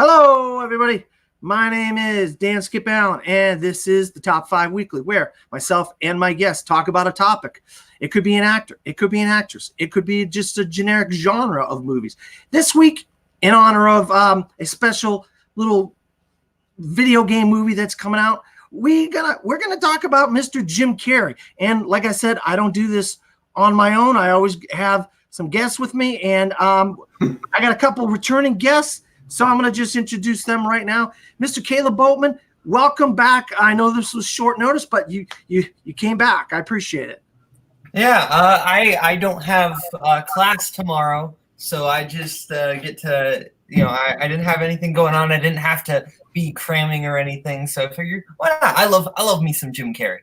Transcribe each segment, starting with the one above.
Hello, everybody. My name is Dan Skip Allen, and this is the Top 5 Weekly, where myself and my guests talk about a topic. It could be an actor. It could be an actress. It could be just a generic genre of movies. This week, in honor of a special little video game movie that's coming out, we're gonna talk about Mr. Jim Carrey. And like I said, I don't do this on my own. I always have some guests with me, and I got a couple returning guests. So I'm going to just introduce them right now. Mr. Caleb Boatman, welcome back. I know this was short notice, but you came back. I appreciate it. Yeah, I don't have class tomorrow, so I just get to, I didn't have anything going on. I didn't have to be cramming or anything, so I figured, why not? I love me some Jim Carrey.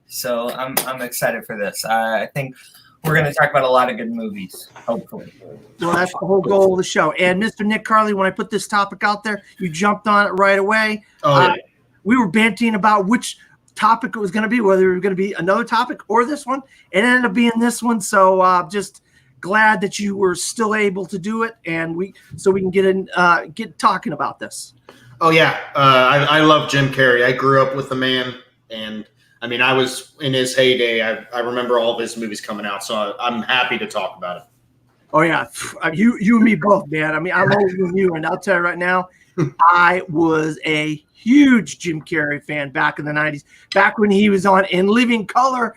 So I'm excited for this. I think we're going to talk about a lot of good movies, hopefully. Well, that's the whole goal of the show. And Mr. Nick Carley, when I put this topic out there, you jumped on it right away. We were banting about which topic it was going to be, whether it was going to be another topic or this one. It ended up being this one. So just glad that you were still able to do it, and we can get talking about this. Oh, yeah. I love Jim Carrey. I grew up with the man, and I mean, I was in his heyday. I remember all of his movies coming out, so I'm happy to talk about it. Oh, yeah. You and me both, man. I mean, I'm older than you, and I'll tell you right now, I was a huge Jim Carrey fan back in the 90s, back when he was on In Living Color,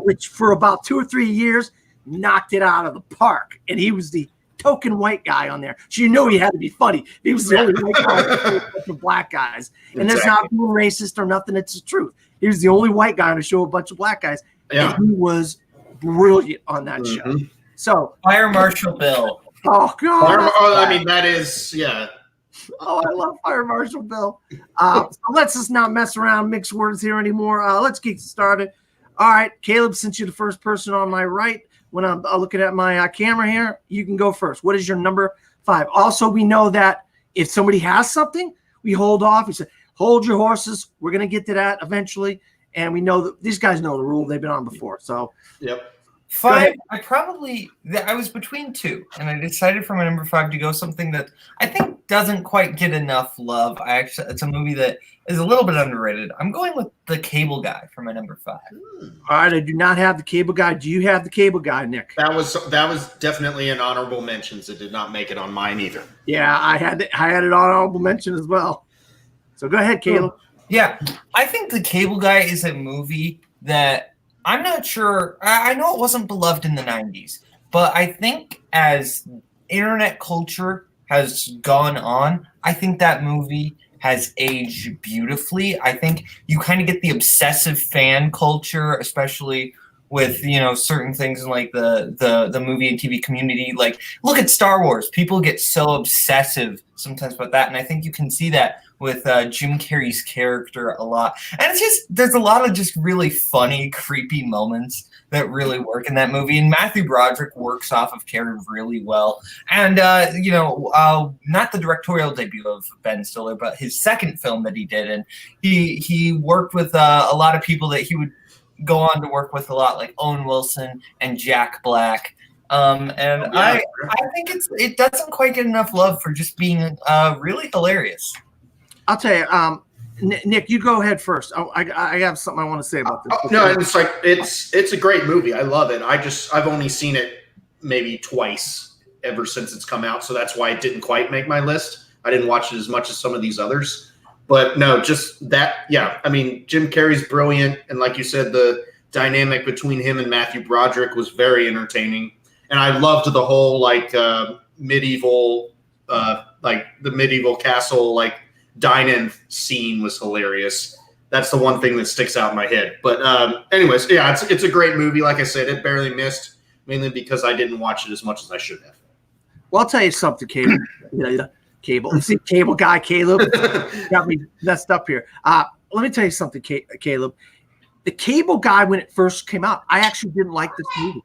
which for about 2 or 3 years knocked it out of the park. And he was the token white guy on there. So you know he had to be funny. He was the only white guy for black guys. And that's not being racist or nothing. It's the truth. He was the only white guy on a show, a bunch of black guys. Yeah. And he was brilliant on that show. So Fire Marshal Bill. Oh, God. I mean, that is, yeah. Oh, I love Fire Marshal Bill. So let's just not mess around, mix words here anymore. Let's get started. All right, Caleb, since you're the first person on my right, when I'm looking at my camera here, you can go first. What is your number 5? Also, we know that if somebody has something, we hold off. We say, hold your horses. We're going to get to that eventually. And we know that these guys know the rule. They've been on before. So, yep. 5, I was between 2, and I decided for my number 5 to go something that I think doesn't quite get enough love. It's a movie that is a little bit underrated. I'm going with The Cable Guy for my number 5. All right, I do not have The Cable Guy. Do you have The Cable Guy, Nick? That was definitely an honorable mention. It did not make it on mine either. Yeah, I had it on honorable mention as well. So go ahead, Caleb. Yeah, I think The Cable Guy is a movie that I'm not sure. I know it wasn't beloved in the 90s, but I think as internet culture has gone on, I think that movie has aged beautifully. I think you kind of get the obsessive fan culture, especially with, certain things in like the movie and TV community. Like, look at Star Wars. People get so obsessive sometimes about that, and I think you can see that with Jim Carrey's character a lot. And there's a lot of just really funny, creepy moments that really work in that movie. And Matthew Broderick works off of Carrey really well. And, not the directorial debut of Ben Stiller, but his second film that he did. And he worked with a lot of people that he would go on to work with a lot, like Owen Wilson and Jack Black. I think it doesn't quite get enough love for just being really hilarious. I'll tell you, Nick, you go ahead first. I have something I want to say about this. No, it's a great movie. I love it. I've only seen it maybe twice ever since it's come out, so that's why it didn't quite make my list. I didn't watch it as much as some of these others. But no, just that, yeah. I mean, Jim Carrey's brilliant, and like you said, the dynamic between him and Matthew Broderick was very entertaining. And I loved the whole medieval, the medieval castle, dine-in scene was hilarious. That's the one thing that sticks out in my head. But anyways, yeah, it's a great movie. Like I said, it barely missed, mainly because I didn't watch it as much as I should have. Well, I'll tell you something, Cable. Cable. See, Cable Guy, Caleb. Got me messed up here. Let me tell you something, Caleb. The Cable Guy, when it first came out, I actually didn't like this movie.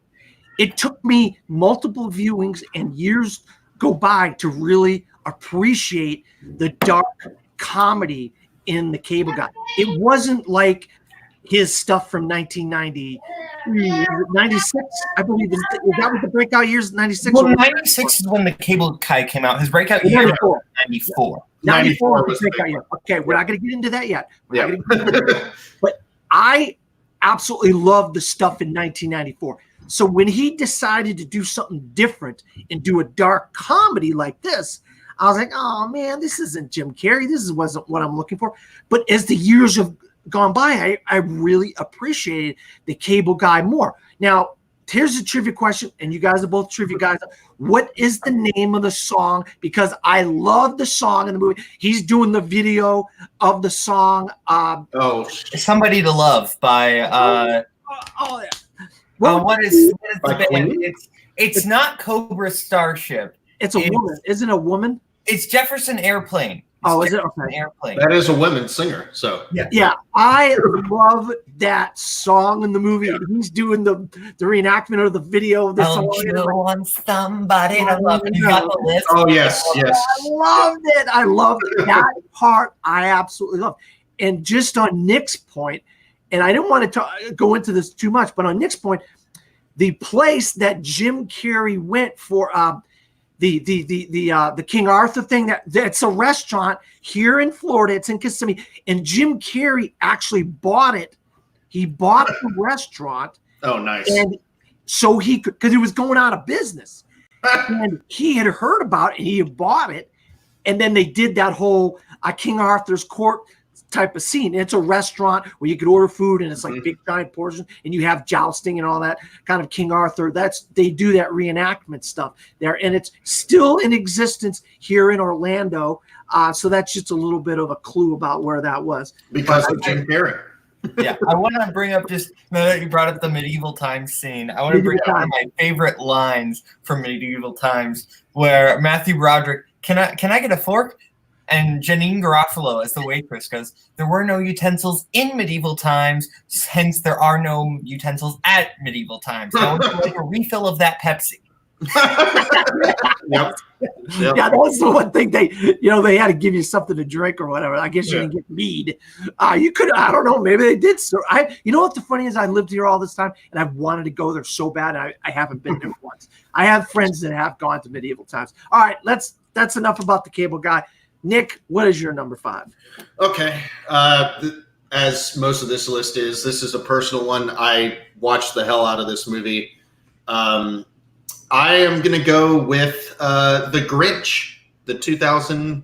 It took me multiple viewings and years go by to really appreciate the dark comedy in The Cable Guy. It wasn't like his stuff from 1990 is it 96? I believe is that what the breakout years 96? Well, 96 is when the Cable Guy came out. His breakout year was 94. 94 was the breakout big year. Okay, we're not going to get into that yet. Yeah. But I absolutely love the stuff in 1994. So when he decided to do something different and do a dark comedy like this, I was like, oh man, this isn't Jim Carrey. This wasn't what I'm looking for. But as the years have gone by, I really appreciated the Cable Guy more. Now, here's a trivia question, and you guys are both trivia guys. What is the name of the song? Because I love the song in the movie. He's doing the video of the song. Somebody to Love by yeah. what is By the band? Queen? It's not Cobra Starship. It's a woman. Isn't it a woman? It's Jefferson Airplane. Is it? Okay. Airplane. That is a women's singer. So Yeah, I love that song in the movie. Yeah. He's doing the reenactment of the video of the song. Don't you want somebody to love? You got the list. Oh yes. I loved it. I loved that part. I absolutely loved. And just on Nick's point, and I didn't want to go into this too much, but on Nick's point, the place that Jim Carrey went for the King Arthur thing, that's a restaurant here in Florida. It's in Kissimmee, and Jim Carrey actually bought it. He bought the restaurant. Oh, nice. And so he could, because it was going out of business, and he had heard about it, and he had bought it, and then they did that whole King Arthur's Court type of scene. It's a restaurant where you could order food, and it's like big giant portions, and you have jousting and all that kind of King Arthur. They do that reenactment stuff there, and it's still in existence here in Orlando. So that's just a little bit of a clue about where that was. Because of Jim Carrey. Yeah, I want to bring up, just now that you brought up the medieval times scene, I want to bring up one of my favorite lines from medieval times, where Matthew Broderick, can I get a fork? And Janine Garofalo, as the waitress, goes, there were no utensils in medieval times, hence there are no utensils at medieval times. I would like a refill of that Pepsi. Yep. Yeah, that's the one thing they had to give you something to drink or whatever. I guess you didn't get mead. You could, I don't know, maybe they did. So you know what the funny is? I lived here all this time, and I've wanted to go there so bad. I haven't been there once. I have friends that have gone to medieval times. All right, that's enough about the Cable Guy. Nick, what is your number 5? Okay. As most of this list is, this is a personal one. I watched the hell out of this movie. I am going to go with The Grinch, the 2000s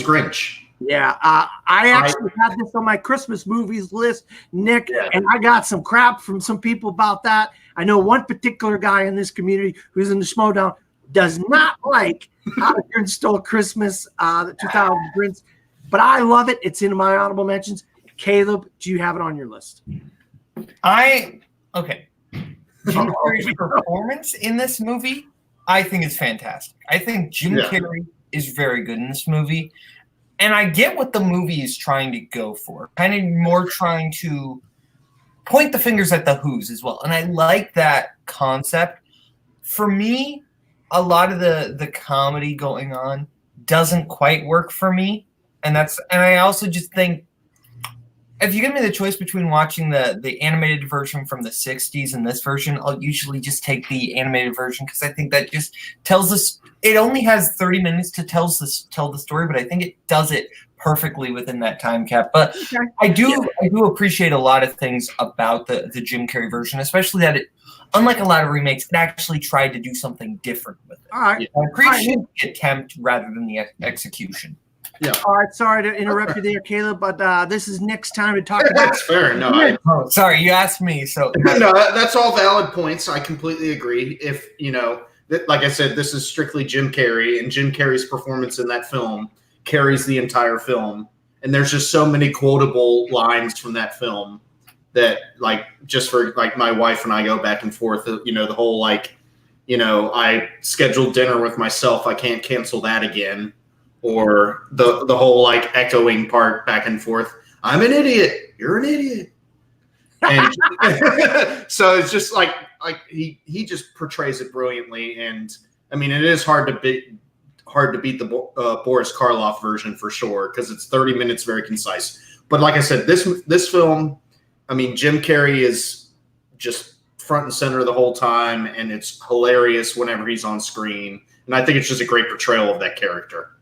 Grinch. Yeah, I actually had this on my Christmas movies list, Nick, and I got some crap from some people about that. I know one particular guy in this community who's in the Schmodown does not like How the Grinch Stole Christmas, the 2000 Grinch, but I love it. It's in my honorable mentions. Caleb, do you have it on your list? Jim Carrey's performance in this movie, I think, is fantastic. I think Jim Carrey is very good in this movie, and I get what the movie is trying to go for, kind of more trying to point the fingers at the Who's as well, and I like that concept. For me, a lot of the comedy going on doesn't quite work for me. And I also just think, if you give me the choice between watching the animated version from the 60s and this version, I'll usually just take the animated version, because I think that just tells us, it only has 30 minutes to tell the story, but I think it does it perfectly within that time cap. But I do appreciate a lot of things about the Jim Carrey version, especially that it, unlike a lot of remakes, it actually tried to do something different with it. All right. I appreciate the attempt rather than the execution. Yeah. All right. Sorry to interrupt you there, Caleb, but this is Nick's time to talk about. That's fair. No, Sorry, you asked me. So no, that's all valid points. I completely agree. If like I said, this is strictly Jim Carrey, and Jim Carrey's performance in that film carries the entire film. And there's just so many quotable lines from that film that, like, just for like my wife and I go back and forth. The whole I scheduled dinner with myself. I can't cancel that again. Or the whole like echoing part back and forth. I'm an idiot. You're an idiot. And so it's just like he just portrays it brilliantly. And I mean, it is hard to beat the Boris Karloff version for sure, because it's 30 minutes, very concise. But like I said, this film, I mean, Jim Carrey is just front and center the whole time, and it's hilarious whenever he's on screen. And I think it's just a great portrayal of that character.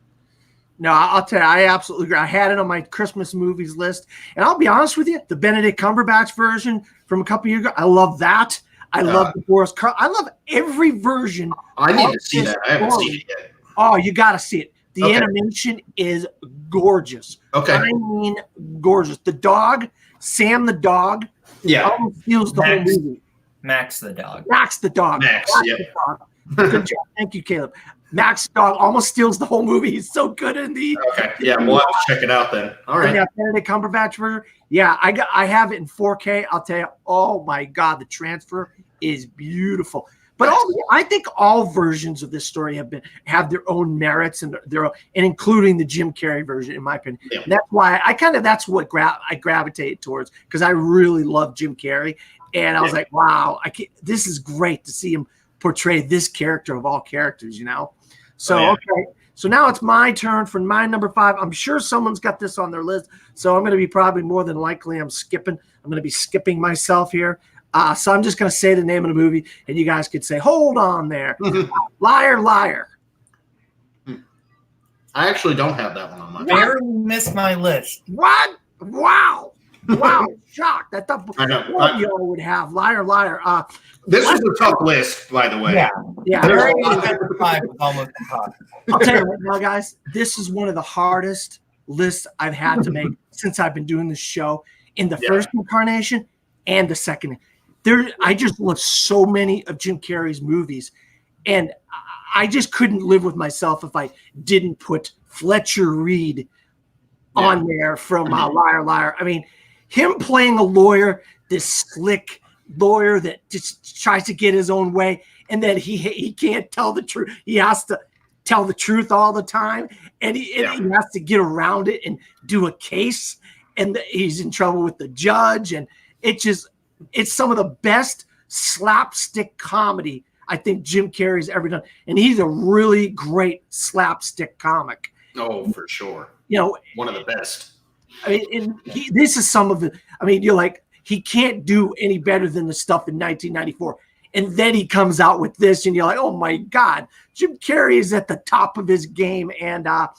No, I'll tell you, I absolutely agree. I had it on my Christmas movies list. And I'll be honest with you, the Benedict Cumberbatch version from a couple years ago, I love that. I love the Boris Karloff. I love every version. I need to see that. I haven't seen it yet. Oh, you got to see it. The animation is gorgeous. Okay. I mean, gorgeous. The dog, Sam the dog, almost feels the whole movie. Max the dog. Max the dog. Max, the dog. Good job. Thank you, Caleb. Max dog almost steals the whole movie. He's so good in the. Okay. Yeah, we'll have to check it out then. All right. Yeah, Benedict Cumberbatch version. Yeah, I have it in 4K. I'll tell you. Oh my God, the transfer is beautiful. But I think all versions of this story have their own merits and including the Jim Carrey version, in my opinion. Yeah. And that's why that's what I gravitate towards, because I really love Jim Carrey, and I was like, wow, this is great to see him portray this character of all characters, you know. So okay, so now it's my turn for my number 5. I'm sure someone's got this on their list, so I'm going to be probably more than likely I'm going to be skipping myself here. So I'm just going to say the name of the movie, and you guys could say, hold on there. Liar, Liar. I actually don't have that one on my list. Barely missed my list. What? Wow. Wow. Shocked. I thought one of y'all would have Liar, Liar. This was a tough list, by the way. Yeah. Very almost impossible. I'll tell you right now, guys, this is one of the hardest lists I've had to make since I've been doing this show, in the first incarnation and the second. I just love so many of Jim Carrey's movies, and I just couldn't live with myself if I didn't put Fletcher Reed on there from Liar, Liar. I mean, him playing a lawyer, this slick lawyer that just tries to get his own way, and then he can't tell the truth. He has to tell the truth all the time, and he has to get around it and do a case, and he's in trouble with the judge, and it's some of the best slapstick comedy I think Jim Carrey's ever done. And he's a really great slapstick comic. Oh, for sure. You know, one of the best. I mean, this is some of the, I mean, you're like, he can't do any better than the stuff in 1994. And then he comes out with this, and you're like, oh my God, Jim Carrey is at the top of his game. And I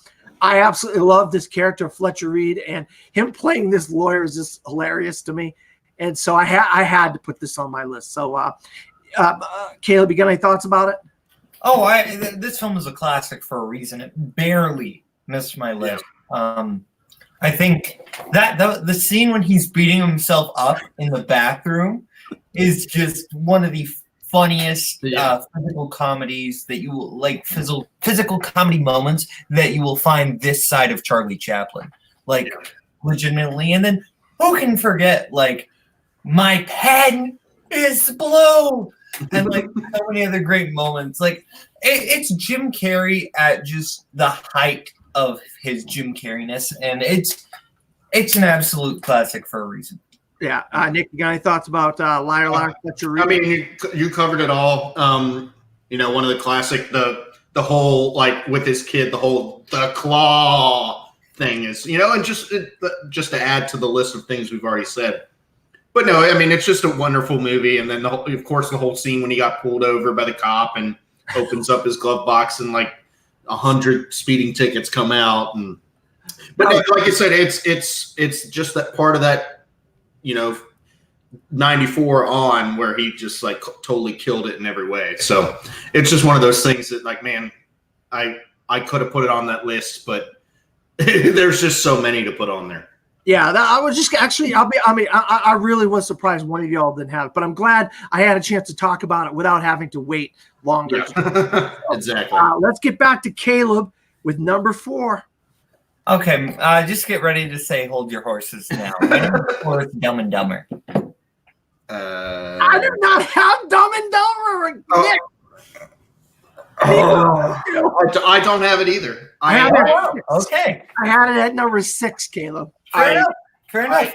absolutely love this character, Fletcher Reed, and him playing this lawyer is just hilarious to me. And so I had to put this on my list. So, Caleb, you got any thoughts about it? Oh, this film is a classic for a reason. It barely missed my list. I think that the scene when he's beating himself up in the bathroom is just one of the funniest physical comedies that you will like, physical comedy moments that you will find this side of Charlie Chaplin. Like, legitimately. And then who can forget, like, my pen is blue, and like so many other great moments. Like it's Jim Carrey at just the height of his Jim Carreyness, and it's an absolute classic for a reason. Yeah, Nick, you got any thoughts about Liar, Liar, Fletcher Reed? I mean, you covered it all. You know, one of the classic, the whole, like with his kid, the claw thing is, you know, and just to add to the list of things we've already said. But no, I mean, it's just a wonderful movie. And then, of course, the whole scene when he got pulled over by the cop and opens up his glove box and like 100 speeding tickets come out. But like I said, it's just that part of that, you know, 94 on where he just like totally killed it in every way. So it's just one of those things that, like, man, I could have put it on that list, but there's just so many to put on there. Yeah, I was just actually. I really was surprised one of y'all didn't have it, but I'm glad I had a chance to talk about it without having to wait longer. Yeah. Exactly. Let's get back to Caleb with number 4. Okay, just get ready to say "Hold your horses" now. My number 4 is Dumb and Dumber. I do not have Dumb and Dumber. I don't have it either. Okay. I had it at number 6, Caleb. Fair enough.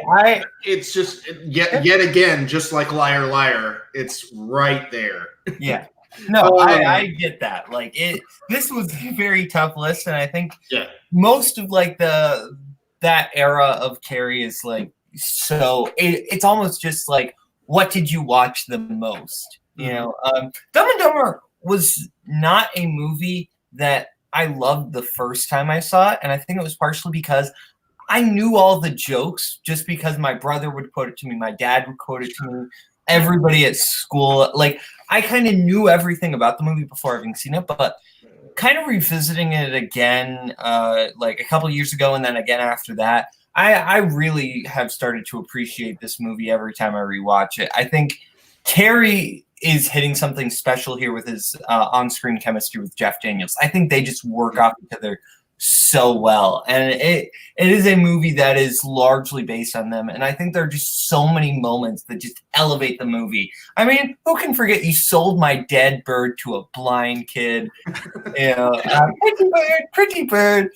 It's just yet again, just like Liar Liar, it's right there. Yeah. No, I get that. Like this was a very tough list, and I think most of like that era of Carrey is like so it's almost just like, what did you watch the most? You know, Dumb and Dumber was not a movie that I loved the first time I saw it, and I think it was partially because I knew all the jokes just because my brother would quote it to me, my dad would quote it to me, everybody at school. Like, I kind of knew everything about the movie before having seen it, but kind of revisiting it again, like a couple years ago, and then again after that, I really have started to appreciate this movie every time I rewatch it. I think Carrey is hitting something special here with his on-screen chemistry with Jeff Daniels. I think they just work off each other so well, and it is a movie that is largely based on them, and I think there are just so many moments that just elevate the movie. I mean, who can forget You Sold My Dead Bird to a Blind Kid? You know, pretty bird.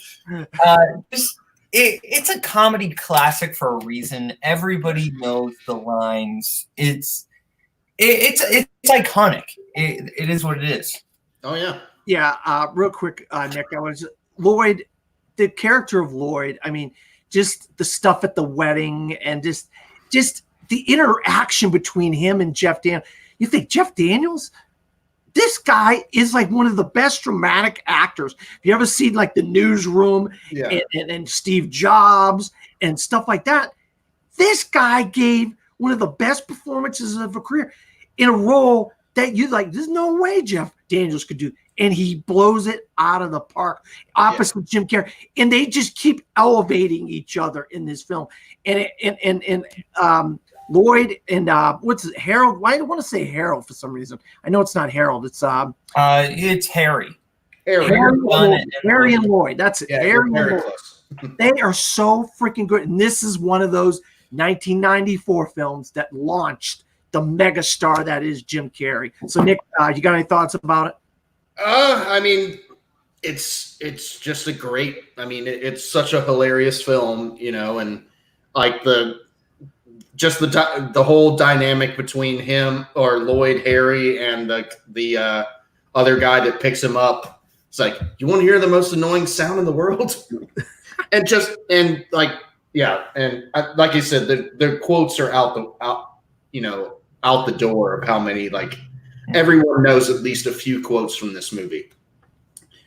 It's a comedy classic for a reason. Everybody knows the lines. It's iconic. It is what it is. Oh yeah. Yeah. Real quick, Nick, Lloyd, the character of Lloyd, I mean, just the stuff at the wedding and just the interaction between him and Jeff Daniels. You think Jeff Daniels, this guy is like one of the best dramatic actors. If you ever seen like The Newsroom and Steve Jobs and stuff like that, this guy gave one of the best performances of a career in a role that you like, there's no way Jeff Daniels could do. And he blows it out of the park opposite Jim Carrey. And they just keep elevating each other in this film. And Lloyd and what's it, Harold? Why do I want to say Harold for some reason? I know it's not Harold. It's Harry. Harry and Lloyd. That's it. Yeah, Harry and Lloyd. They are so freaking good. And this is one of those 1994 films that launched the megastar that is Jim Carrey. So Nick, you got any thoughts about it? I mean, it's just a great. I mean, it's such a hilarious film, you know, and like the whole dynamic between him or Lloyd, Harry, and the other guy that picks him up. It's like, you want to hear the most annoying sound in the world, like you said, the quotes are out the door of how many like. Everyone knows at least a few quotes from this movie.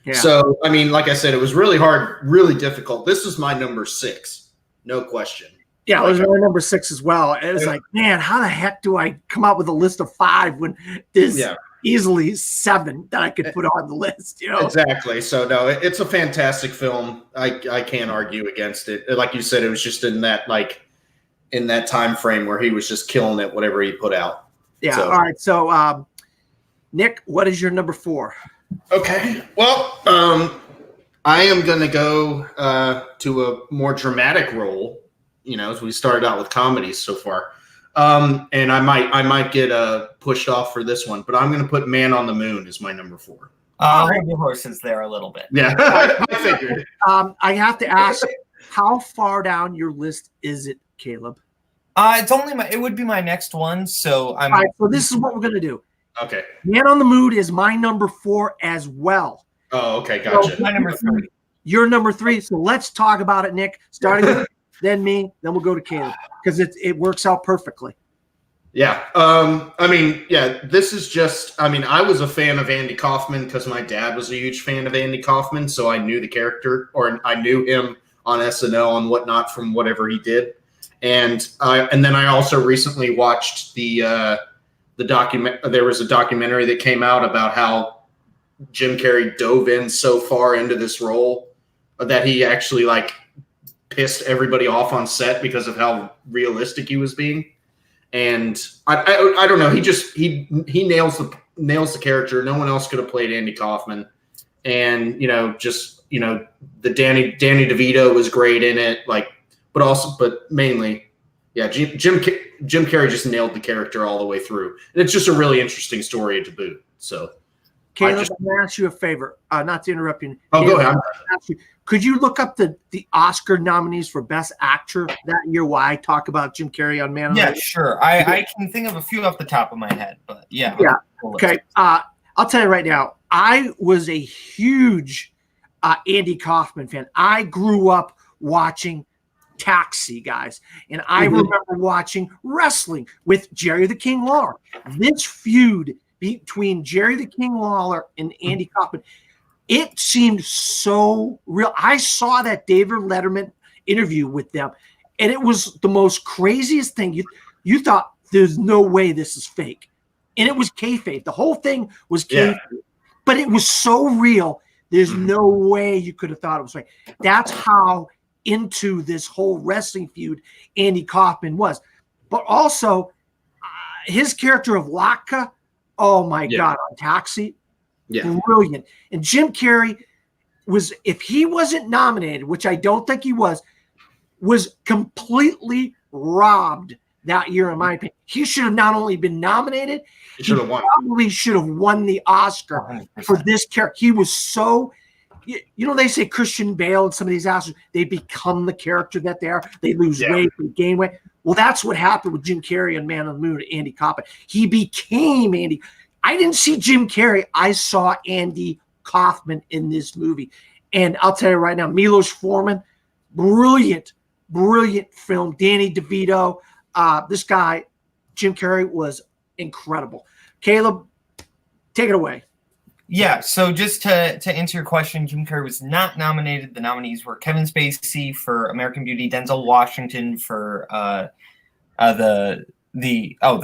Yeah. So, I mean, like I said, it was really hard, really difficult. This is my number 6, no question. Yeah, it was my number 6 as well. It was like, man, how the heck do I come up with a list of 5 when there's easily 7 that I could put on the list? You know, exactly. So, no, it's a fantastic film. I can't argue against it. Like you said, it was just in that time frame where he was just killing it, whatever he put out. Yeah. So. All right. So, Nick, what is your number 4? Okay. Well, I am going to go to a more dramatic role, you know, as we started out with comedies so far. And I might get pushed off for this one, but I'm going to put Man on the Moon as my number 4. Hold your horses there a little bit. Yeah, I figured. I have to ask, how far down your list is it, Caleb? It would be my next one. So all right, so this is what we're going to do. Okay. Man on the Moon is my number 4 as well. Oh, okay. Gotcha. So my number 3. You're number 3. So let's talk about it, Nick. Starting with then me, then we'll go to Caleb because it works out perfectly. Yeah. I mean, yeah, this is just, I mean, I was a fan of Andy Kaufman because my dad was a huge fan of Andy Kaufman. So I knew the character, or I knew him on SNL and whatnot from whatever he did. And then I also recently watched there was a documentary that came out about how Jim Carrey dove in so far into this role that he actually like pissed everybody off on set because of how realistic he was being. And I don't know. He nails the character. No one else could have played Andy Kaufman. And, the Danny DeVito was great in it. But mainly, yeah, Jim Carrey just nailed the character all the way through. And it's just a really interesting story to boot. So, Caleb, I'm going to ask you a favor, not to interrupt you. Oh, Caleb, go ahead. Could you look up the Oscar nominees for Best Actor that year while I talk about Jim Carrey on Man on the Moon? Yeah, sure. I can think of a few off the top of my head, but yeah. Yeah. Okay. I'll tell you right now, I was a huge Andy Kaufman fan. I grew up watching Taxi, guys. And I remember watching wrestling with Jerry the King Lawler. This feud between Jerry the King Lawler and Andy Kaufman, it seemed so real. I saw that David Letterman interview with them, and it was the most craziest thing. You thought there's no way this is fake. And it was kayfabe. The whole thing was kayfabe. Yeah. But it was so real. There's no way you could have thought it was fake. That's how into this whole wrestling feud Andy Kaufman was. But also, his character of Latka, oh my God, on Taxi, brilliant. And Jim Carrey was, if he wasn't nominated, which I don't think he was completely robbed that year, in my opinion. He should have not only been nominated, he probably should have won the Oscar 100%. For this character. He was so, they say Christian Bale and some of these actors, they become the character that they are. They lose weight, they gain weight. Well, that's what happened with Jim Carrey and Man on the Moon, Andy Kaufman. He became Andy. I didn't see Jim Carrey. I saw Andy Kaufman in this movie. And I'll tell you right now, Milos Forman, brilliant film. Danny DeVito. This guy, Jim Carrey, was incredible. Caleb, take it away. Yeah, so just to answer your question, Jim Carrey was not nominated. The nominees were Kevin Spacey for American Beauty, Denzel Washington for the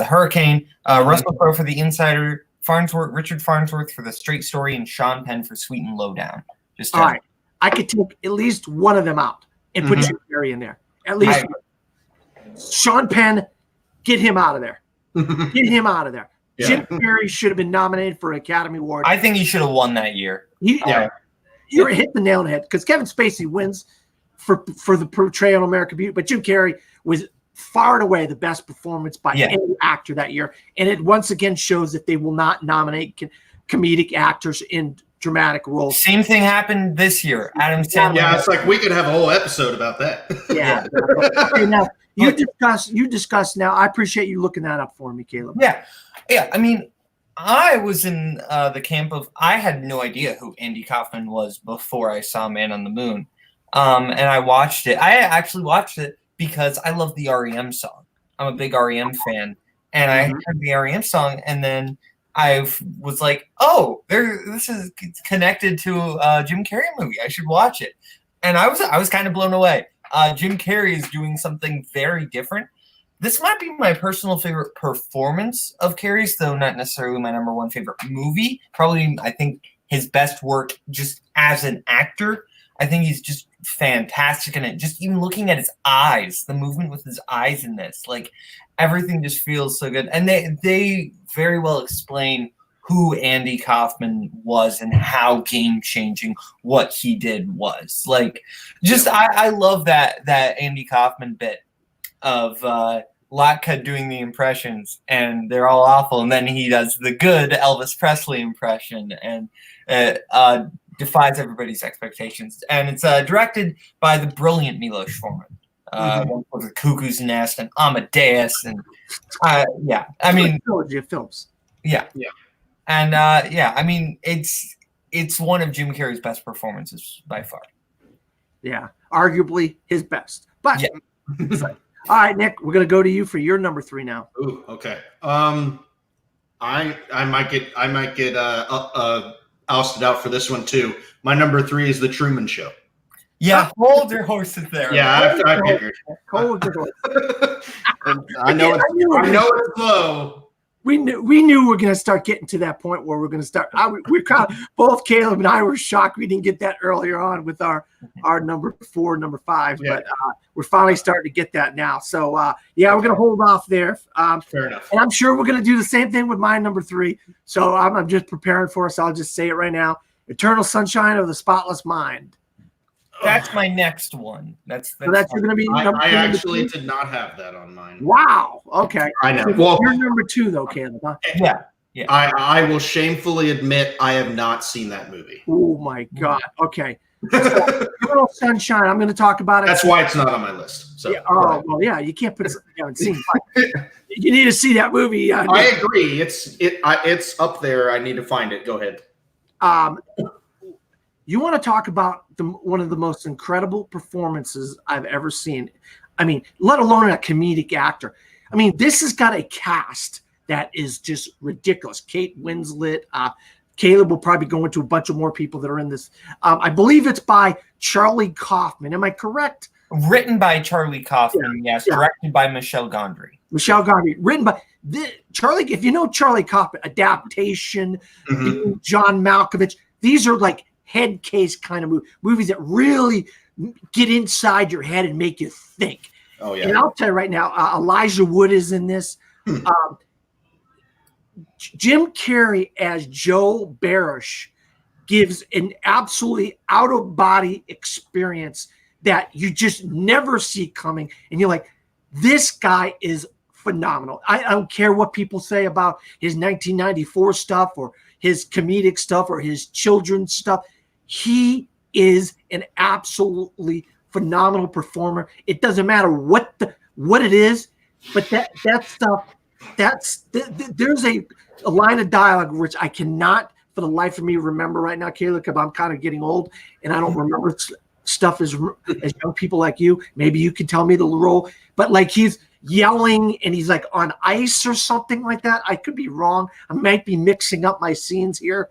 Hurricane, Russell Crowe for The Insider, Richard Farnsworth for The Straight Story, and Sean Penn for Sweet and Lowdown. All right, I could take at least one of them out and put Jim Carrey in there. At least Sean Penn, get him out of there. Get him out of there. Yeah. Jim Carrey should have been nominated for an Academy Award. I think he should have won that year. You're hitting the nail on the head because Kevin Spacey wins for the portrayal of American Beauty, but Jim Carrey was far and away the best performance by any actor that year. And it once again shows that they will not nominate comedic actors in dramatic roles. Same thing happened this year. Adam Sandler. Yeah, it's like we could have a whole episode about that. Yeah. Okay, now you discuss now. I appreciate you looking that up for me, Caleb. Yeah. I mean, I was in the camp of I had no idea who Andy Kaufman was before I saw Man on the Moon, and I watched it. I actually watched it because I love the REM song. I'm a big REM fan, and I heard the REM song, and then I was like, "Oh, this is connected to a Jim Carrey movie. I should watch it." And I was kind of blown away. Jim Carrey is doing something very different. This might be my personal favorite performance of Carrey's, though not necessarily my number one favorite movie. Probably, I think, his best work just as an actor. I think he's just fantastic in it. Just even looking at his eyes, the movement with his eyes in this, like everything just feels so good. And they very well explain who Andy Kaufman was and how game-changing what he did was. Like, just I love that Andy Kaufman bit of Latka doing the impressions, and they're all awful, and then he does the good Elvis Presley impression, and defies everybody's expectations. And it's directed by the brilliant Milos Forman. One for The Cuckoo's Nest and Amadeus, and I mean, trilogy of films. And I mean, it's one of Jim Carrey's best performances by far. Yeah, arguably his best. But all right, Nick, we're gonna go to you for your number 3 now. Ooh, okay. I might get ousted out for this one too. My number 3 is The Truman Show. Yeah, hold your horses there. Yeah, I figured. Hold your horses. I know it's low. We knew we're going to start getting to that point where we're going to start. We're kind of, both Caleb and I were shocked we didn't get that earlier on with our number 4, number 5, but we're finally starting to get that now. So we're going to hold off there. Fair enough. And I'm sure we're going to do the same thing with my number 3. So I'm just preparing for us. I'll just say it right now: Eternal Sunshine of the Spotless Mind. That's my next one. That's you're going to be. I actually did not have that on mine. Wow. Okay. I know. So well, you're number 2 though, Caleb. Huh? Yeah. I will shamefully admit I have not seen that movie. Oh my God. Okay. So, Eternal Sunshine. I'm going to talk about it. That's why it's not on my list. So. Yeah, you can't put something you haven't seen. You need to see that movie. I agree. It's up there. I need to find it. Go ahead. You want to talk about one of the most incredible performances I've ever seen. I mean, let alone a comedic actor. I mean, this has got a cast that is just ridiculous. Kate Winslet. Caleb will probably go into a bunch of more people that are in this. I believe it's by Charlie Kaufman. Am I correct? Written by Charlie Kaufman, yes. Directed by Michel Gondry. Michel Gondry. Written by Charlie. If you know Charlie Kaufman, Adaptation, John Malkovich, these are like head case kind of movies that really get inside your head and make you think. Oh, yeah. And I'll tell you right now, Elijah Wood is in this. Jim Carrey as Joe Barish gives an absolutely out-of-body experience that you just never see coming. And you're like, this guy is phenomenal. I don't care what people say about his 1994 stuff or his comedic stuff or his children's stuff. He is an absolutely phenomenal performer. It doesn't matter what it is, but that stuff, there's a line of dialogue which I cannot for the life of me remember right now, Caleb, because I'm kind of getting old and I don't remember stuff as young people like you. Maybe you can tell me the role, but like he's yelling and he's like on ice or something like that. I could be wrong. I might be mixing up my scenes here,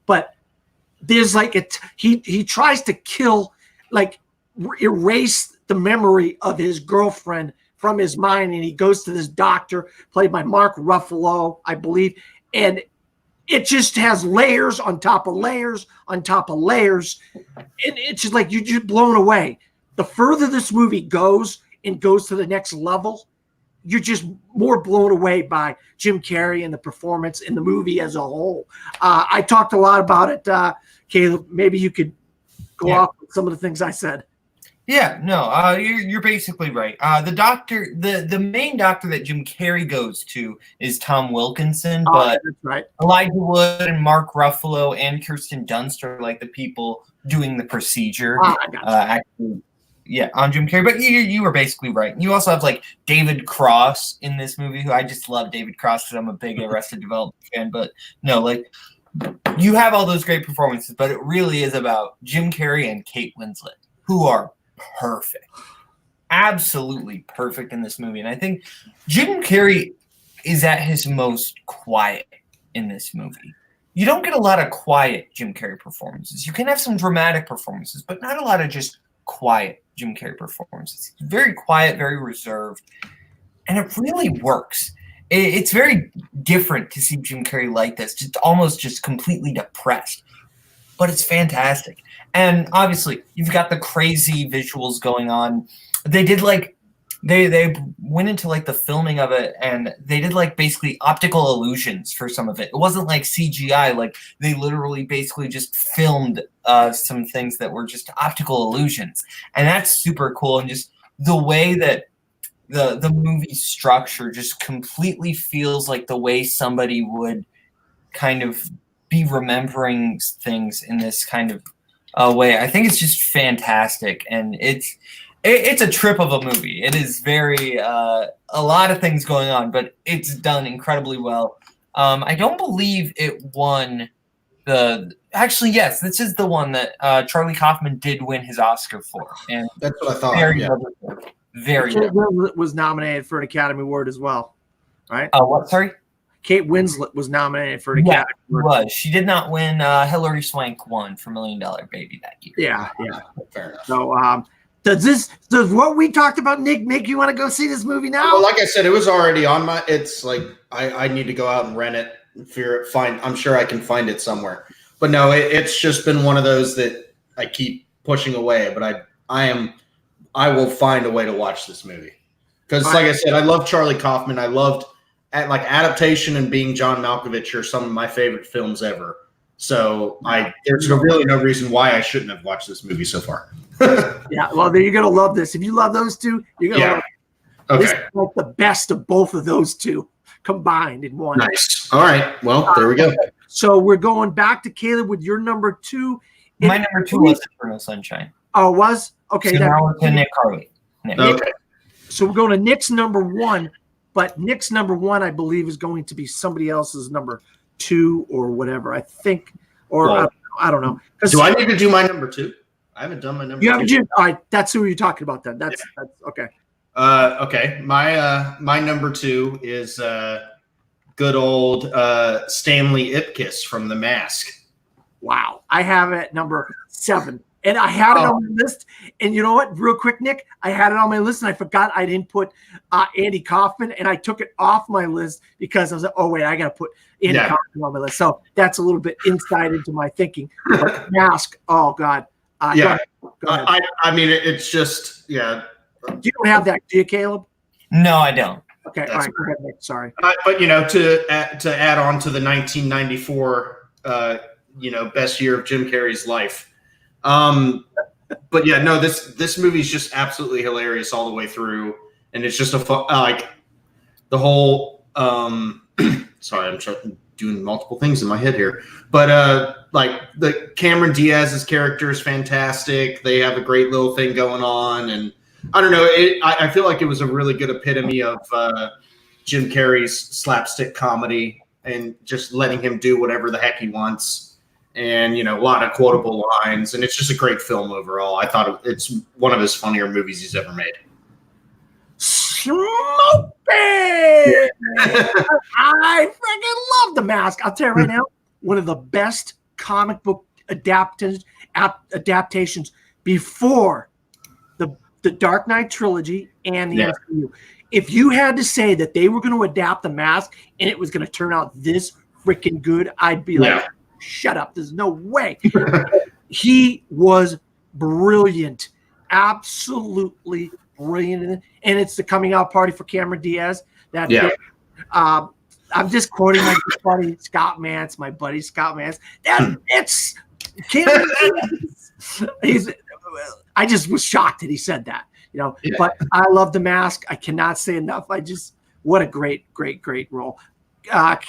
but there's like he tries to kill, like erase the memory of his girlfriend from his mind, and he goes to this doctor played by Mark Ruffalo, I believe, and it just has layers on top of layers on top of layers, and it's just like you're just blown away. The further this movie goes and goes to the next level, you're just more blown away by Jim Carrey and the performance in the movie as a whole. I talked a lot about it, Caleb. Maybe you could go off with some of the things I said. Yeah, no, you're basically right. The doctor, the main doctor that Jim Carrey goes to is Tom Wilkinson, but that's right. Elijah Wood and Mark Ruffalo and Kirsten Dunst are like the people doing the procedure. Actually, yeah, on Jim Carrey. But you were basically right. You also have like David Cross in this movie, who I just love David Cross because I'm a big Arrested Development fan. But no, like you have all those great performances, but it really is about Jim Carrey and Kate Winslet, who are perfect, absolutely perfect in this movie. And I think Jim Carrey is at his most quiet in this movie. You don't get a lot of quiet Jim Carrey performances. You can have some dramatic performances, but not a lot of just quiet Jim Carrey performances. He's very quiet, very reserved, and it really works. It's very different to see Jim Carrey like this, just completely depressed, but it's fantastic. And obviously, you've got the crazy visuals going on. They did like they went into like the filming of it, and they did like basically optical illusions for some of it. It wasn't like CGI. Like they literally basically just filmed some things that were just optical illusions, and that's super cool. And just the way that the movie structure just completely feels like the way somebody would kind of be remembering things in this kind of way. I think it's just fantastic, and it's a trip of a movie. It is very a lot of things going on, but it's done incredibly well. I don't believe it won the. Actually, yes, this is the one that Charlie Kaufman did win his Oscar for, and that's what I thought. Very Kate Winslet was nominated for an Academy Award as well, right? What? Sorry. Kate Winslet was nominated for an Academy Award. Was. She did not win. Hilary Swank won for $1 Million Baby that year. Yeah. Fair enough. So, does what we talked about, Nick, make you want to go see this movie now? Well, like I said, it was already on my. It's like I need to go out and rent it. I'm sure I can find it somewhere. But no, it's just been one of those that I keep pushing away. But I will find a way to watch this movie because, like I said, I love Charlie Kaufman. I loved Adaptation and Being John Malkovich are some of my favorite films ever. So there's really no reason why I shouldn't have watched this movie so far. Yeah, well, then you're gonna love this. If you love those two, you're gonna love it. Okay. This is like the best of both of those two combined in one. Nice. All right. Well, there we go. So we're going back to Caleb with your number 2. My number 2 was Eternal Sunshine. Oh, it was? Okay. So now to Nick Harley. Okay. So we're going to Nick's number 1, but Nick's number 1, I believe, is going to be somebody else's number 2 or whatever. I think or Well, I don't know. Do I need to do my number 2? I haven't done my number 2. You haven't. All right, that's who you're talking about then. That's okay. Okay. My number 2 is good old Stanley Ipkiss from The Mask. Wow, I have it at number 7. And I had it on my list. And you know what? Real quick, Nick, I had it on my list and I forgot I didn't put Andy Kaufman, and I took it off my list because I was like, oh, wait, I got to put Andy Kaufman on my list. So that's a little bit insight into my thinking. But Mask, oh, God. Go ahead. I mean, it's just, You don't have that, do you, Caleb? No, I don't. Okay, all right, go ahead, Nick. Sorry. But, to add on to the 1994, best year of Jim Carrey's life. But yeah, no, this movie is just absolutely hilarious all the way through, and it's just a fun, like the whole. Sorry, I'm doing multiple things in my head here, but like the Cameron Diaz's character is fantastic. They have a great little thing going on, and I don't know. I feel like it was a really good epitome of Jim Carrey's slapstick comedy and just letting him do whatever the heck he wants. And, a lot of quotable lines. And it's just a great film overall. I thought it's one of his funnier movies he's ever made. Smoking! I freaking love The Mask. I'll tell you right now, one of the best comic book adaptations before the Dark Knight trilogy and the MCU. If you had to say that they were going to adapt The Mask and it was going to turn out this freaking good, I'd be like, shut up. There's no way. He was brilliant. Absolutely brilliant. And it's the coming out party for Cameron Diaz. I'm just quoting my buddy Scott Mance, my buddy Scott Mance. It's Cameron Diaz. I just was shocked that he said that. But I love The Mask. I cannot say enough. What a great role.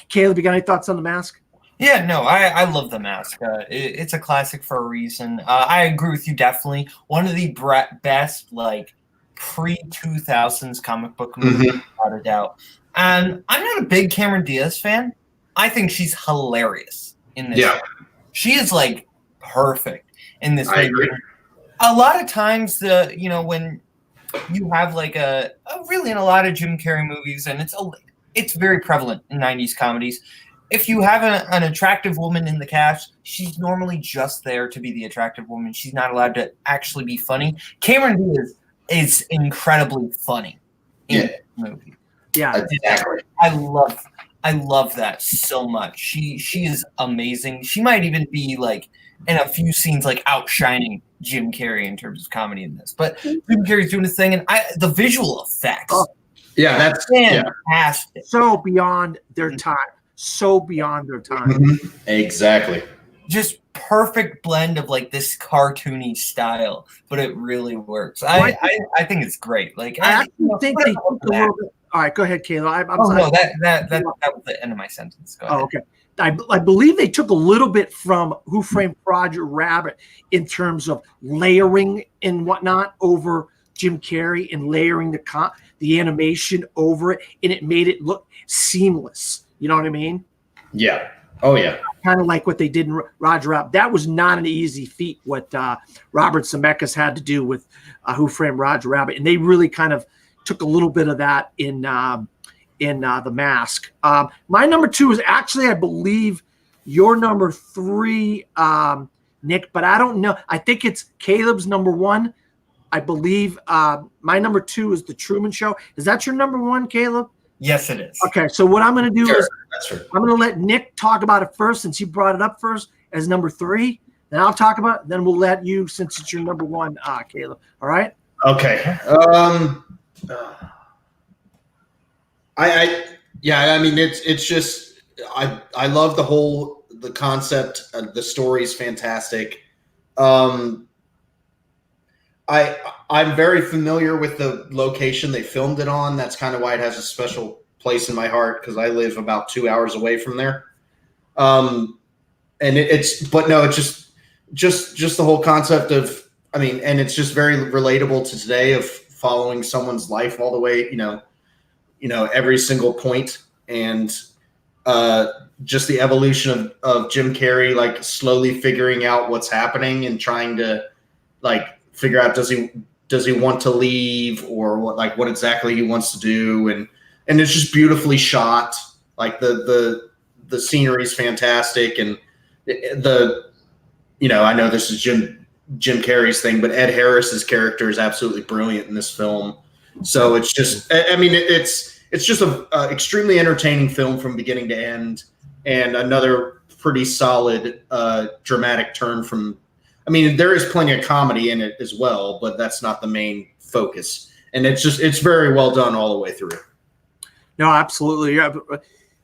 Caleb, you got any thoughts on The Mask? Yeah, no, I love The Mask. It's a classic for a reason. I agree with you definitely. One of the best, like, pre-2000s comic book movies, without a doubt. And I'm not a big Cameron Diaz fan. I think she's hilarious in this. Yeah. She is, like, perfect in this movie. Agree. A lot of times, when you have, like, really in a lot of Jim Carrey movies, and it's very prevalent in 90s comedies, if you have an attractive woman in the cast, she's normally just there to be the attractive woman. She's not allowed to actually be funny. Cameron Diaz is incredibly funny in this movie. Yeah, exactly. I love that so much. She is amazing. She might even be like in a few scenes like outshining Jim Carrey in terms of comedy in this. But Jim Carrey's doing his thing, and the visual effects. That's fantastic. So beyond their time. So beyond their time. Exactly. Just perfect blend of like this cartoony style, but it really works. I think it's great. Like I actually think they took a little bit. All right, go ahead, Kayla. No, that was the end of my sentence. Go ahead. Okay. I believe they took a little bit from Who Framed Roger Rabbit in terms of layering and whatnot over Jim Carrey and layering the animation over it, and it made it look seamless. You know what I mean? Yeah. Oh, yeah. Kind of like what they did in Roger Rabbit. That was not an easy feat, what Robert Zemeckis had to do with Who Framed Roger Rabbit. And they really kind of took a little bit of that in The Mask. My number 2 is actually, I believe, your number 3, Nick, but I don't know. I think it's Caleb's number 1. I believe my number 2 is The Truman Show. Is that your number 1, Caleb? Yes, it is. Okay, so what I'm going to do is I'm going to let Nick talk about it first, since he brought it up first as number 3. Then I'll talk about it. Then we'll let you, since it's your number 1, Caleb. All right? Okay. I mean, it's just I love the concept. The story's fantastic. I'm very familiar with the location they filmed it on. That's kind of why it has a special place in my heart, because I live about 2 hours away from there. And it's just the whole concept of, I mean, and it's just very relatable to today of following someone's life all the way, every single point. And just the evolution of Jim Carrey, like slowly figuring out what's happening and trying to like figure out does he want to leave or what exactly he wants to do, and it's just beautifully shot. Like the scenery is fantastic, and I know this is Jim Carrey's thing, but Ed Harris's character is absolutely brilliant in this film. So it's just, it's just a extremely entertaining film from beginning to end, and another pretty solid dramatic turn from. I mean, there is plenty of comedy in it as well, but that's not the main focus. And it's very well done all the way through. No, absolutely. Yeah.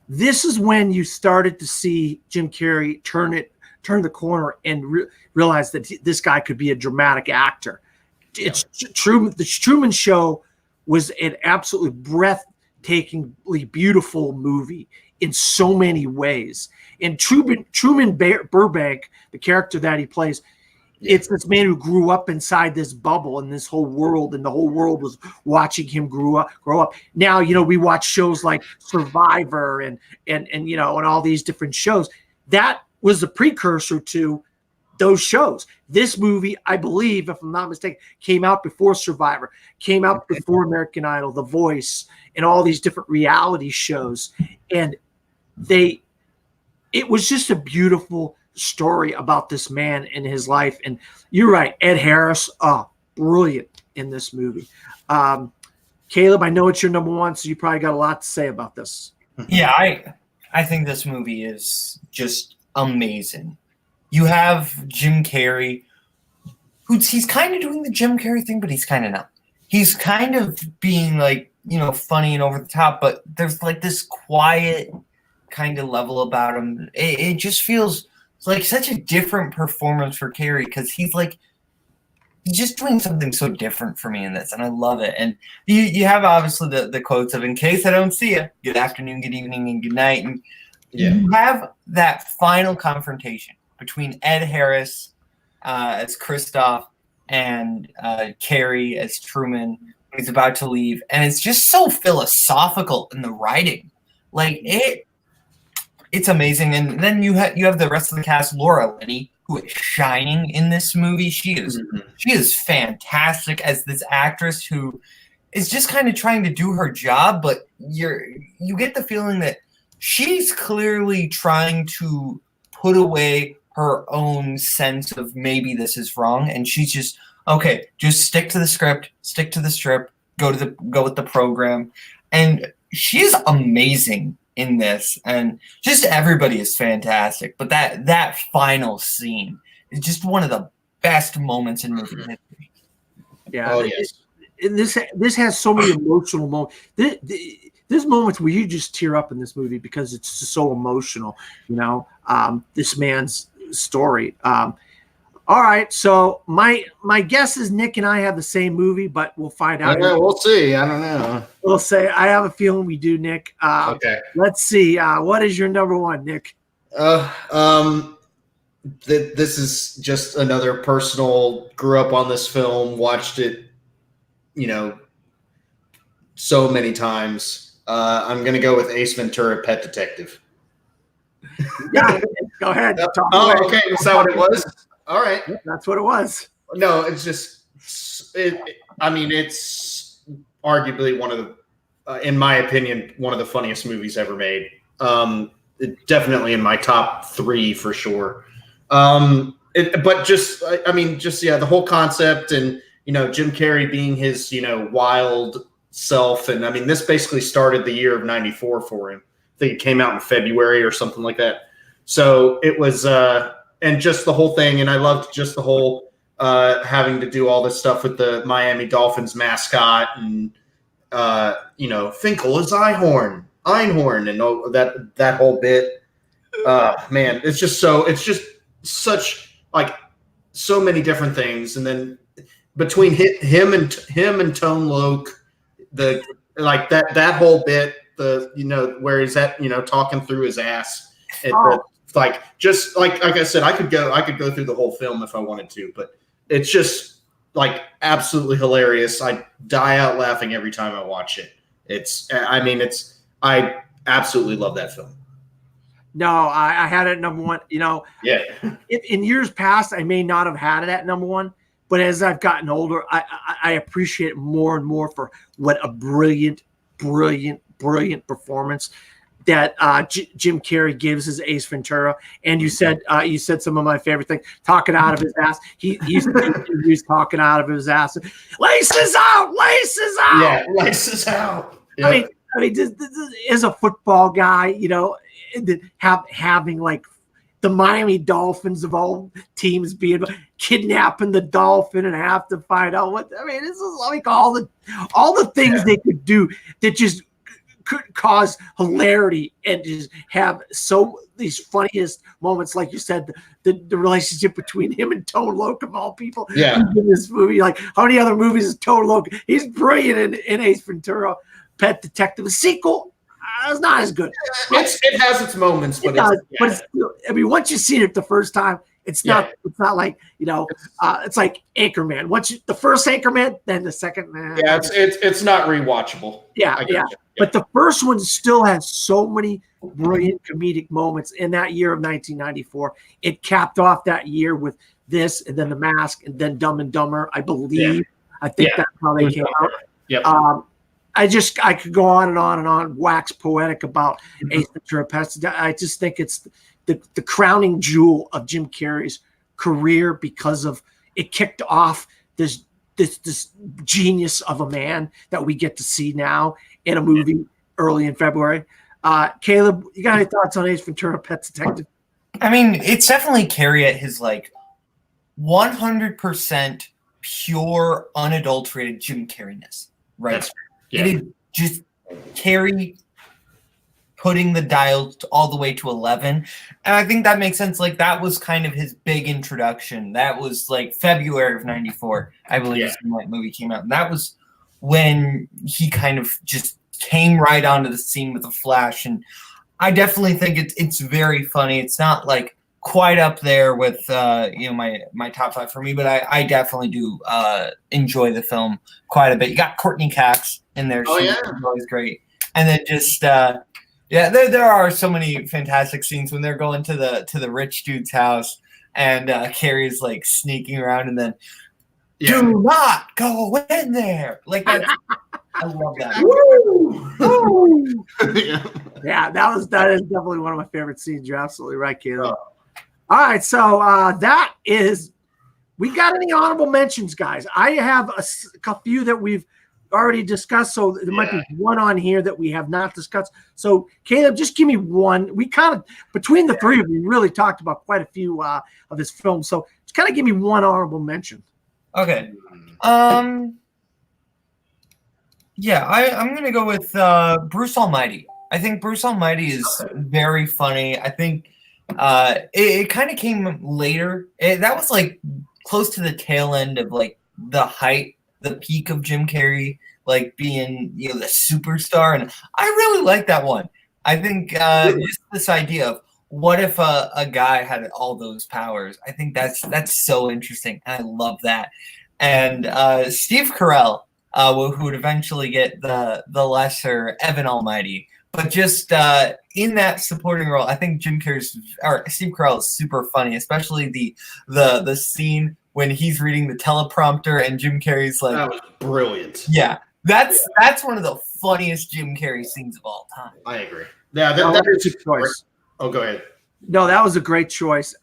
This is when you started to see Jim Carrey turn the corner and realize that this guy could be a dramatic actor. It's true. The Truman Show was an absolutely breathtakingly beautiful movie in so many ways. And Truman Burbank, the character that he plays, it's this man who grew up inside this bubble and this whole world, and the whole world was watching him grow up. Now, we watch shows like Survivor and all these different shows. That was the precursor to those shows. This movie, I believe, if I'm not mistaken, came out before Survivor, came out before American Idol, The Voice, and all these different reality shows. And it was just a beautiful story about this man and his life. And you're right, Ed Harris, brilliant in this movie. Caleb, I know it's your number one, so you probably got a lot to say about this. Yeah, I think this movie is just amazing. You have Jim Carrey, he's kind of doing the Jim Carrey thing, but he's kind of not. He's kind of being like, funny and over the top, but there's like this quiet kind of level about him. It just feels like such a different performance for Carrey, because he's just doing something so different for me in this, and I love it. And you have obviously the quotes of "in case I don't see you, good afternoon, good evening, and good night." And you have that final confrontation between Ed Harris as Christoph and Carrey as Truman when he's about to leave, and it's just so philosophical in the writing. Like it's amazing. And then you have the rest of the cast. Laura Linney, who is shining in this movie. She is fantastic as this actress who is just kind of trying to do her job, but you get the feeling that she's clearly trying to put away her own sense of maybe this is wrong, and she's just stick to the script, stick to the strip, go with the program. And she's amazing in this, and just everybody is fantastic. But that final scene is just one of the best moments in movie history. Yeah. Oh, yes. This has so many emotional moments. There's moments where you just tear up in this movie because it's just so emotional. This man's story. All right, so my guess is Nick and I have the same movie, but we'll find out. Yeah, we'll see. I don't know. We'll say. I have a feeling we do, Nick. Okay. Let's see. What is your number one, Nick? This is just another personal. Grew up on this film, watched it, so many times. I'm gonna go with Ace Ventura: Pet Detective. Yeah, go ahead. Okay. Is that what it was? All right. That's what it was. No, it's just, it's arguably one of the, in my opinion, one of the funniest movies ever made. Definitely in my top 3 for sure. The whole concept and, Jim Carrey being his, wild self. And this basically started the year of 94 for him. I think it came out in February or something like that. So it was, and just the whole thing, and I loved just the whole having to do all this stuff with the Miami Dolphins mascot, and Finkel is Einhorn, and that whole bit. Man, it's just such so many different things, and then between him and Tone Loc, that whole bit, where he's at, talking through his ass. Just like I said, I could go through the whole film if I wanted to, but it's just absolutely hilarious. I die out laughing every time I watch it. I absolutely love that film. No, I had it at number one. You know, Yeah. in years past, I may not have had it at number one, but as I've gotten older, I appreciate it more and more for what a brilliant performance that Jim Carrey gives as Ace Ventura. And you said some of my favorite things, talking out of his ass. He's talking out of his ass. Laces out, laces out. Yeah, laces out. Yeah. I mean, this is a football guy, you know, having like the Miami Dolphins of all teams being kidnapping the dolphin and have to find out what. I mean, this is like all the things they could do that just could cause hilarity and just have these funniest moments, like you said, the relationship between him and Tone Loc of all people. Yeah. In this movie, like how many other movies is Tone Loc? He's brilliant in Ace Ventura, Pet Detective. The sequel is not as good. It has its moments, but but it's still, I mean, once you've seen it the first time, it's not like, you know, it's like Anchorman. Once the first Anchorman, then the second. Yeah, it's not rewatchable. Yeah. But the first one still has so many brilliant comedic moments in that year of 1994. It capped off that year with this, and then The Mask, and then Dumb and Dumber, I believe. Yeah. I think that's how they came out. Yep. I could go on and on and on, wax poetic about Ace Ventura: Pet Detective. I just think it's the crowning jewel of Jim Carrey's career because of it kicked off this genius of a man that we get to see now in a movie early in February. Caleb, you got any thoughts on Ace Ventura: Pet Detective? I mean, it's definitely Carrey at his like 100% pure, unadulterated Jim Carrey-ness, right? It is just Carrey putting the dial all the way to 11. And I think that makes sense. Like, that was kind of his big introduction. That was like February of 94, I believe, is when that movie came out. And that was when he kind of just came right onto the scene with a flash. And I definitely think it's very funny. It's not like quite up there with my top 5 for me, but I definitely do enjoy the film quite a bit. You got Courtney Cox in there. She's always great. And then just there are so many fantastic scenes when they're going to the rich dude's house and Carrie's like sneaking around and then do not go in there. Like that. I love that. Yeah, that is definitely one of my favorite scenes. You're absolutely right, Caleb. All right, so we got any honorable mentions, guys? I have a few that we've already discussed, so there might be one on here that we have not discussed. So, Caleb, just give me one. We kind of, between the three of you, really talked about quite a few of his films. So, just kind of give me one honorable mention. Okay. I'm going to go with Bruce Almighty. I think Bruce Almighty is very funny. I think it kind of came later. That was like close to the tail end of like the peak of Jim Carrey, like being, the superstar. And I really like that one. I think just this idea of what if a guy had all those powers. I think that's so interesting. And I love that. And Steve Carell, who would eventually get the lesser Evan Almighty. But just in that supporting role, I think Steve Carell is super funny, especially the scene when he's reading the teleprompter and Jim Carrey's like, that was brilliant. Yeah, that's one of the funniest Jim Carrey scenes of all time. I agree. Yeah, that is a choice. Oh, go ahead. No, that was a great choice.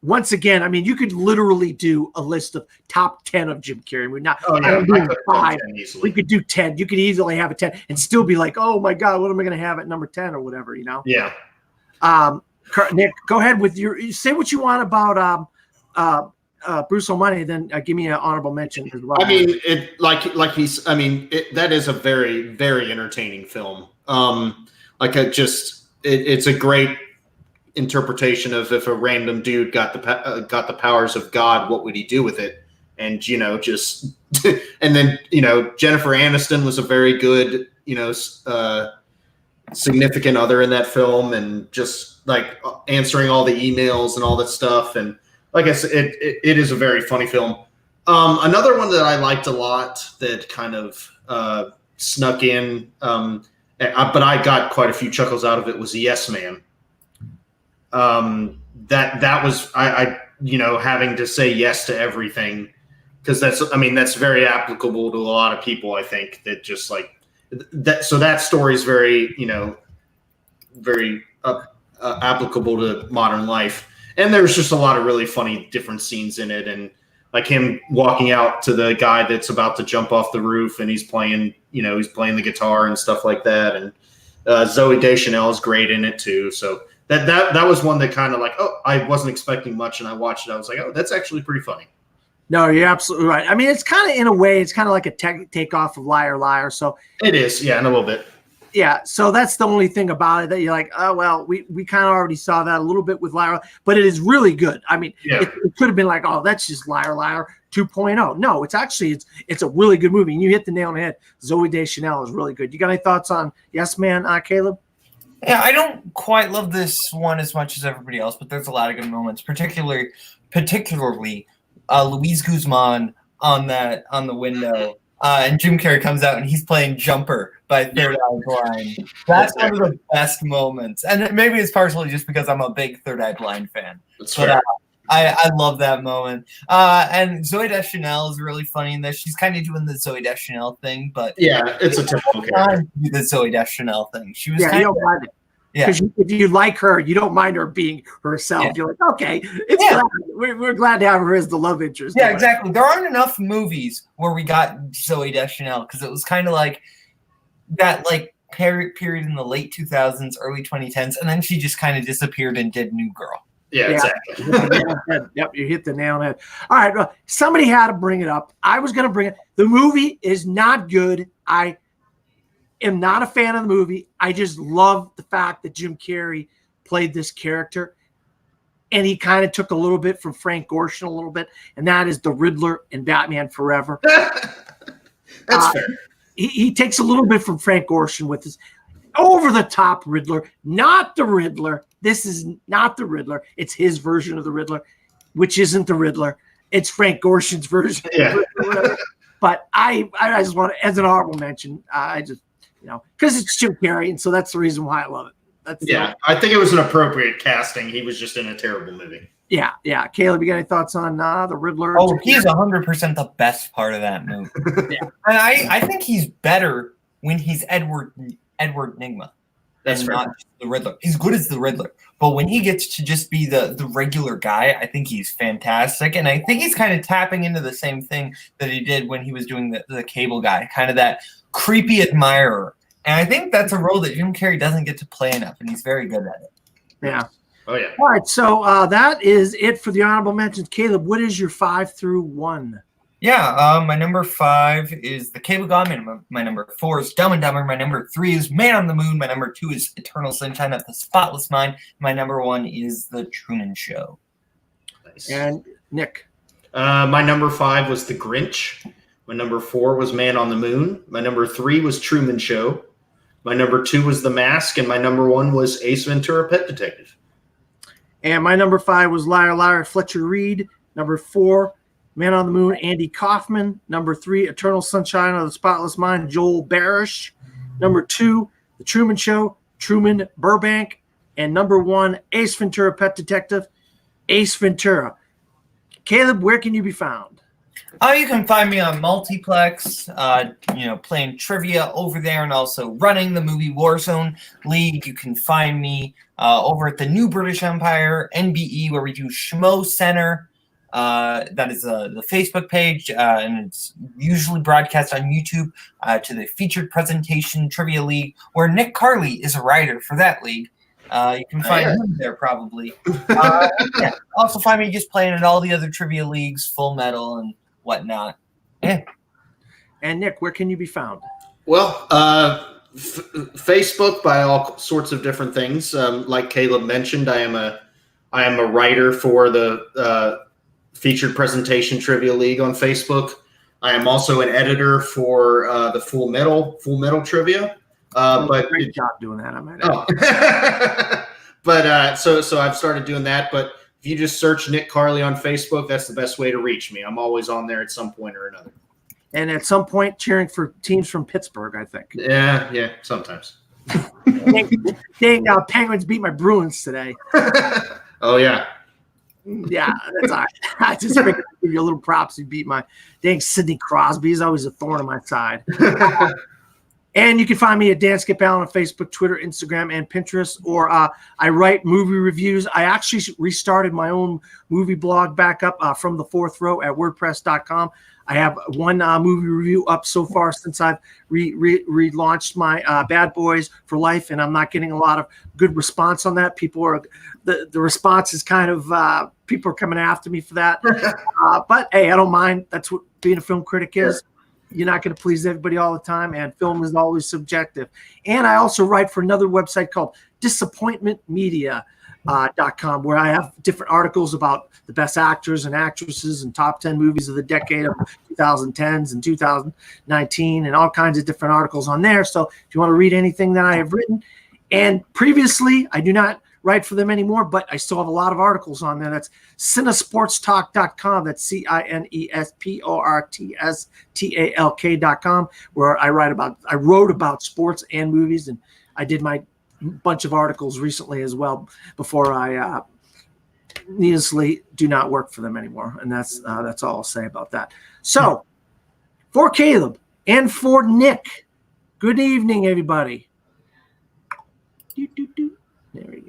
Once again, I mean, you could literally do a list of top 10 of Jim Carrey. We're not. I don't do 5. We could do 10. You could easily have a 10 and still be like, oh my God, what am I going to have at number 10 or whatever? Yeah. Nick, go ahead with say what you want about Bruce Almighty, then give me an honorable mention as well. I mean, that is a very, very entertaining film. It's a great interpretation of if a random dude got the powers of God, what would he do with it? And just and then Jennifer Aniston was a very good significant other in that film, and just like answering all the emails and all that stuff. And like I said, it is a very funny film. Another one that I liked a lot that kind of snuck in, but I got quite a few chuckles out of it, was Yes Man. that was I having to say yes to everything, because that's very applicable to a lot of people. I think that just like that. So that story is very very applicable to modern life. And there's just a lot of really funny different scenes in it, and like him walking out to the guy that's about to jump off the roof, and he's playing the guitar and stuff like that. And Zooey Deschanel is great in it too. So that was one that kind of like, oh, I wasn't expecting much, and I watched it. I was like, oh, that's actually pretty funny. No, you're absolutely right. I mean, it's kind of, in a way, it's kind of like a takeoff of Liar Liar. So it is, yeah, in a little bit. Yeah, so that's the only thing about it that you're like, oh, well, we kind of already saw that a little bit with Liar, but it is really good. I mean, it could have been like, oh, that's just Liar Liar 2.0. No, it's actually, it's a really good movie. And you hit the nail on the head. Zooey Deschanel is really good. You got any thoughts on Yes Man, Caleb? Yeah, I don't quite love this one as much as everybody else, but there's a lot of good moments, particularly Luis Guzman on the window. And Jim Carrey comes out and he's playing Jumper by Third Eye Blind. That's one of the best moments. And maybe it's partially just because I'm a big Third Eye Blind fan. That's fair. I love that moment. And Zooey Deschanel is really funny in this. She's kind of doing the Zooey Deschanel thing, but yeah, it's a typical character. The Zooey Deschanel thing. She was because if you like her, you don't mind her being herself. Yeah. You're like, okay, we're glad to have her as the love interest. Yeah, exactly. There aren't enough movies where we got Zooey Deschanel, because it was kind of like that period in the late 2000s, early 2010s, and then she just kind of disappeared and did New Girl. Yeah, exactly. Yep, you hit the nail on the head. All right, well, somebody had to bring it up. I was going to bring it. The movie is not good. I am not a fan of the movie. I just love the fact that Jim Carrey played this character, and he kind of took a little bit from Frank Gorshin, a little bit, and that is the Riddler in Batman Forever. That's fair. He takes a little bit from Frank Gorshin with his over-the-top Riddler, not the Riddler. This is not the Riddler. It's his version of the Riddler, which isn't the Riddler. It's Frank Gorshin's version. Yeah. But I just want to, as an honorable mention, I just, because it's Jim Carrey, and so that's the reason why I love it. I think it was an appropriate casting. He was just in a terrible movie. Yeah. Caleb, you got any thoughts on the Riddler? Oh, he's 100% the best part of that movie. Yeah. And I think he's better when he's Edward Nygma. That's not just the Riddler. He's good as the Riddler, but when he gets to just be the regular guy, I think he's fantastic. And I think he's kind of tapping into the same thing that he did when he was doing the Cable Guy, kind of that creepy admirer. And I think that's a role that Jim Carrey doesn't get to play enough, and he's very good at it. Yeah. Oh, yeah. All right, so that is it for the honorable mentions. Caleb, what is your 5 through 1? Yeah, my number 5 is The Cable Guy. My number 4 is Dumb and Dumber. My number 3 is Man on the Moon. My number 2 is Eternal Sunshine of the Spotless Mind. My number 1 is The Truman Show. Nice. And Nick? My number 5 was The Grinch. My number 4 was Man on the Moon. My number 3 was Truman Show. My number 2 was The Mask. And my number 1 was Ace Ventura, Pet Detective. And my number 5 was Liar Liar, Fletcher Reed. Number 4, Man on the Moon, Andy Kaufman. Number 3, Eternal Sunshine of the Spotless Mind, Joel Barish. Number 2, The Truman Show, Truman Burbank. And number 1, Ace Ventura, Pet Detective, Ace Ventura. Caleb, where can you be found? You can find me on Multiplex, playing trivia over there, and also running the movie Warzone League. You can find me over at the New British Empire, NBE, where we do Schmo Center. That is the Facebook page, and it's usually broadcast on YouTube to the Featured Presentation Trivia League, where Nick Carley is a writer for that league. You can find him there probably. Also find me just playing in all the other trivia leagues, Full Metal and whatnot. Yeah. And Nick, where can you be found? Well, Facebook by all sorts of different things. Like Caleb mentioned, I am a writer for the Featured Presentation Trivia League on Facebook. I am also an editor for the Full Metal Trivia. But great job doing that. I might add. But so I've started doing that. But if you just search Nick Carley on Facebook, that's the best way to reach me. I'm always on there at some point or another. And at some point, cheering for teams from Pittsburgh, I think. Yeah, sometimes. dang, Penguins beat my Bruins today. Oh yeah. Yeah, that's all right. I just figured I'd give you a little props. You beat my dang Sidney Crosby. He's always a thorn on my side. And you can find me at Dan Skip Allen on Facebook, Twitter, Instagram, and Pinterest. Or I write movie reviews. I actually restarted my own movie blog back up from the fourth row at WordPress.com. I have one movie review up so far since I've relaunched my Bad Boys for Life, and I'm not getting a lot of good response on that. People are the response is kind of people are coming after me for that. But hey, I don't mind. That's what being a film critic is. Sure. You're not going to please everybody all the time, and film is always subjective. And I also write for another website called disappointmentmedia.com, where I have different articles about the best actors and actresses and top 10 movies of the decade of 2010s and 2019 and all kinds of different articles on there. So if you want to read anything that I have written, and previously I do not write for them anymore, but I still have a lot of articles on there. That's cinesportstalk.com. That's cinesportstalk.com, where I wrote about sports and movies, and I did my bunch of articles recently as well before I needlessly do not work for them anymore. And that's all I'll say about that. So for Caleb and for Nick, good evening, everybody. There we go.